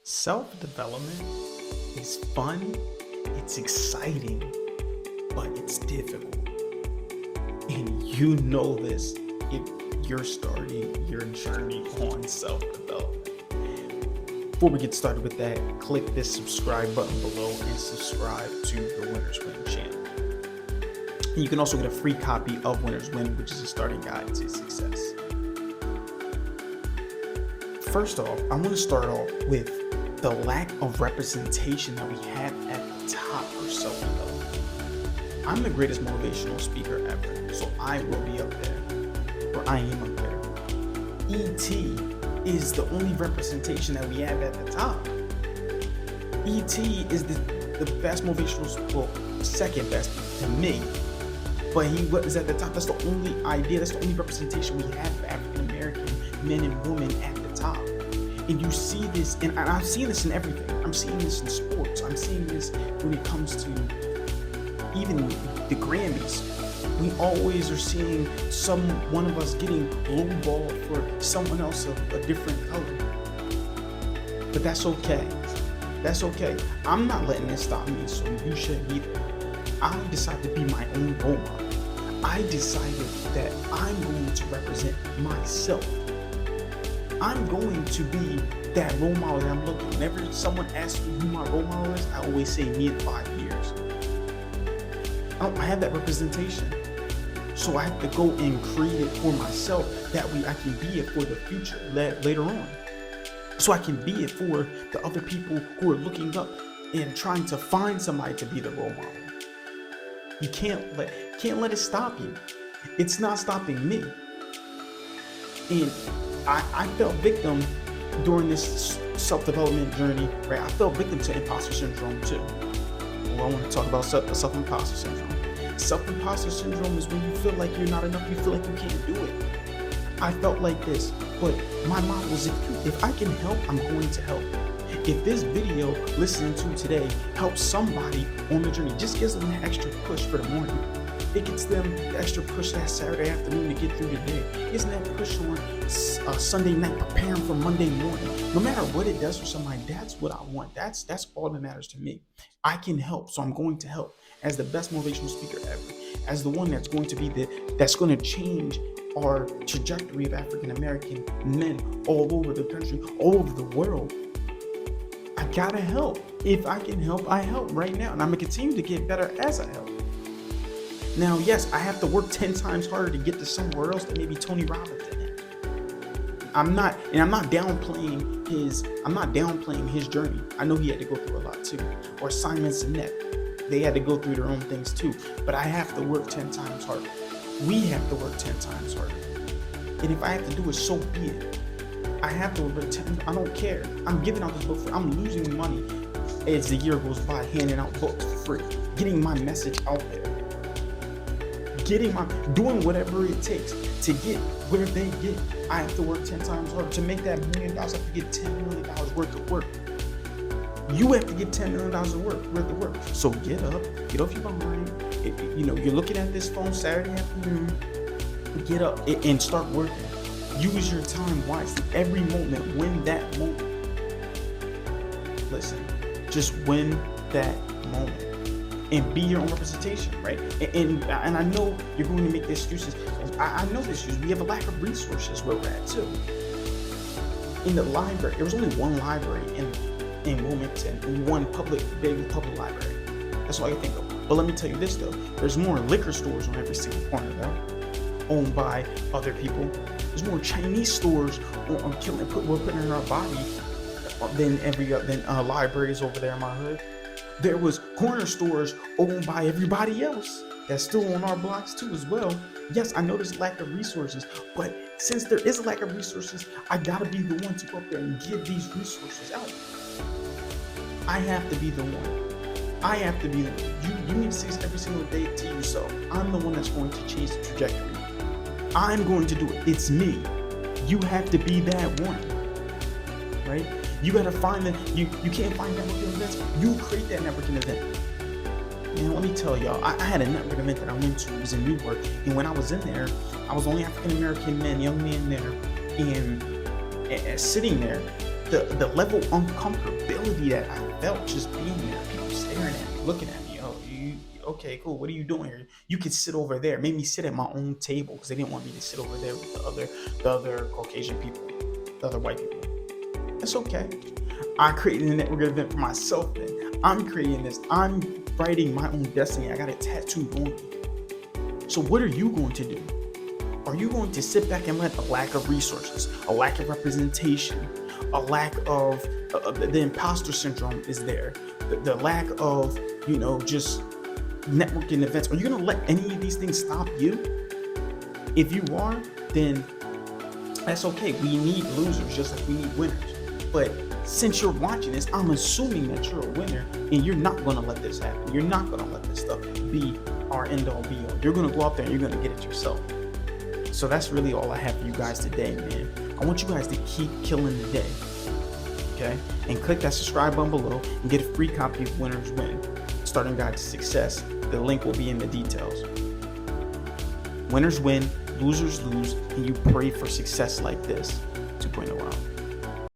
Self-development is fun, it's exciting, but it's difficult. And you know this if you're starting your journey on self-development. Before we get started with that, click this subscribe button below and subscribe to the Winners Win channel. And you can also get a free copy of Winners Win, which is a starting guide to success. First off, I want to start off with the lack of representation that we have at the top for self-development. I'm the greatest motivational speaker ever, so I will be up there, or I am up there. ET is the only representation that we have at the top. ET is the best motivational, well, second best to me, but he was at the top. That's the only idea, that's the only representation we have of African American men and women at the top. And you see this, and I'm seeing this in everything. I'm seeing this in sports. I'm seeing this when it comes to even the Grammys. We always are seeing one of us getting lowballed for someone else of a different color. But that's okay. That's okay. I'm not letting this stop me, so you shouldn't either. I decided to be my own role model. I decided that I'm going to represent myself. I'm going to be that role model that I'm looking. Whenever someone asks me who my role model is, I always say me in 5 years. I have that representation. So I have to go and create it for myself. That way I can be it for the future later on. So I can be it for the other people who are looking up and trying to find somebody to be the role model. You can't let it stop you. It's not stopping me. And I fell victim during this self-development journey, right? I fell victim to imposter syndrome too. Well, I want to talk about self-imposter syndrome. Self-imposter syndrome is when you feel like you're not enough, you feel like you can't do it. I felt like this, but my motto was if I can help, I'm going to help. If this video listening to today helps somebody on the journey, just gives them that extra push for the morning. It gets them the extra push that Saturday afternoon to get through the day. Isn't that push on Sunday night preparing for Monday morning? No matter what it does for somebody, that's what I want. That's all that matters to me. I can help, so I'm going to help. As the best motivational speaker ever, as the one that's going to be that's going to change our trajectory of African American men all over the country, all over the world. I gotta help. If I can help, I help right now, and I'm gonna continue to get better as I help. Now, yes, I have to work 10 times harder to get to somewhere else than maybe Tony Robbins did. I'm not downplaying his journey. I know he had to go through a lot too. Or Simon Sinek, they had to go through their own things too. But I have to work 10 times harder. We have to work 10 times harder. And if I have to do it, so be it. I have to work 10. I don't care. I'm giving out this book I'm losing money as the year goes by, handing out books for free, getting my message out there. Doing whatever it takes to get where they get. I have to work 10 times harder. To make that $1 million, I have to get $10 million worth of work. You have to get $10 million worth of work. So get up, get off your behind. You're looking at this phone Saturday afternoon. Get up and start working. Use your time wisely. Every moment, win that moment. Listen, just win that moment. And be your own representation, right? And I know you're going to make the excuses. I know the excuses. We have a lack of resources where we're at too. In the library, there was only one library in Wilmington, and one big public library. That's all I can think of. But let me tell you this though: there's more liquor stores on every single corner though, owned by other people. There's more Chinese stores we're putting in our body than libraries over there in my hood. There was corner stores owned by everybody else that's still on our blocks too as well. Yes, I know there's lack of resources, but since there is a lack of resources, I gotta be the one to go up there and give these resources out. I have to be the one. I have to be the one. You need to say this every single day to yourself. I'm the one that's going to change the trajectory. I'm going to do it. It's me. You have to be that one, right? You gotta find you can't find networking events. You create that networking event. Man, let me tell y'all, I had a networking event that I went to. It was in Newark, and when I was in there, I was only African American men, young men there, and sitting there, the level of uncomfortability that I felt just being there, people staring at me, looking at me. Oh, you okay? Cool. What are you doing here? You could sit over there. Made me sit at my own table because they didn't want me to sit over there with the other Caucasian people, the other white people. It's okay. I created a network event for myself. Then I'm creating this. I'm writing my own destiny. I got it tattooed on me. So what are you going to do? Are you going to sit back and let a lack of resources, a lack of representation, a lack of the imposter syndrome is there, the lack of, just networking events? Are you going to let any of these things stop you? If you are, then that's okay. We need losers just like we need winners. But since you're watching this, I'm assuming that you're a winner and you're not going to let this happen. You're not going to let this stuff be our end all be all. You're going to go out there and you're going to get it yourself. So that's really all I have for you guys today, man. I want you guys to keep killing the day. Okay? And click that subscribe button below and get a free copy of Winners Win, Starting Guide to Success. The link will be in the details. Winners win, losers lose, and you pray for success like this. 2.0 out.